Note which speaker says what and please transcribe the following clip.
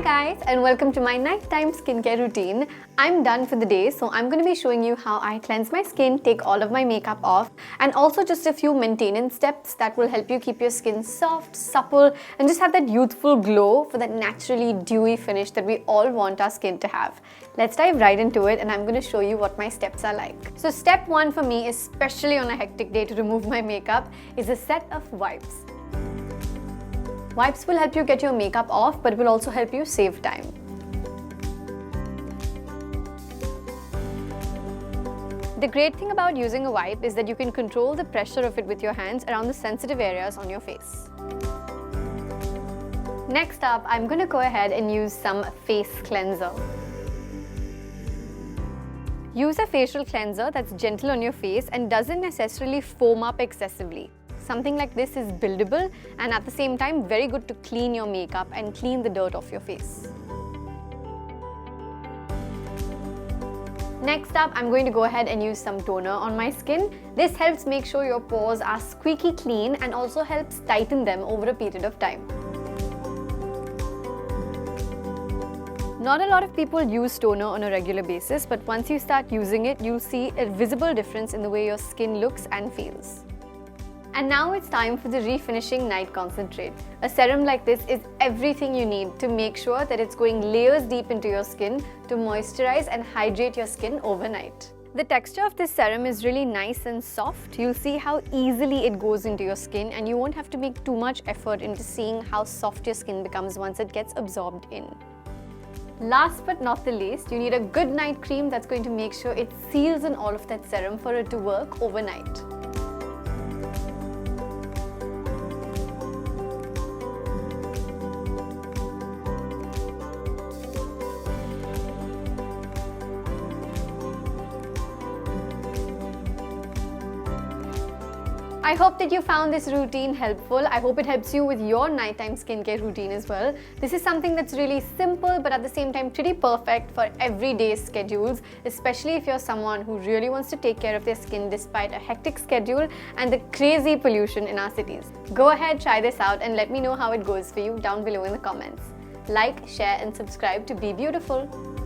Speaker 1: guys, and welcome to my nighttime skincare routine. I'm done for the day, so I'm going to be showing you how I cleanse my skin, take all of my makeup off, and also just a few maintenance steps that will help you keep your skin soft, supple, and just have that youthful glow for that naturally dewy finish that we all want our skin to have. Let's dive right into it, and I'm going to show you what my steps are like. So step one for me, especially on a hectic day to remove my makeup, is a set of wipes. Wipes will help you get your makeup off, but will also help you save time. The great thing about using a wipe is that you can control the pressure of it with your hands around the sensitive areas on your face. Next up, I'm going to go ahead and use some face cleanser. Use a facial cleanser that's gentle on your face and doesn't necessarily foam up excessively. Something like this is buildable and at the same time very good to clean your makeup and clean the dirt off your face. Next up, I'm going to go ahead and use some toner on my skin. This helps make sure your pores are squeaky clean and also helps tighten them over a period of time. Not a lot of people use toner on a regular basis, but once you start using it, you'll see a visible difference in the way your skin looks and feels. And now it's time for the refinishing night concentrate. A serum like this is everything you need to make sure that it's going layers deep into your skin to moisturize and hydrate your skin overnight. The texture of this serum is really nice and soft. You'll see how easily it goes into your skin and you won't have to make too much effort into seeing how soft your skin becomes once it gets absorbed in. Last but not the least, you need a good night cream that's going to make sure it seals in all of that serum for it to work overnight. I hope that you found this routine helpful. I hope it helps you with your nighttime skincare routine as well. This is something that's really simple but at the same time pretty perfect for everyday schedules, especially if you're someone who really wants to take care of their skin despite a hectic schedule and the crazy pollution in our cities. Go ahead, try this out and let me know how it goes for you down below in the comments. Like, share and subscribe to Be Beautiful.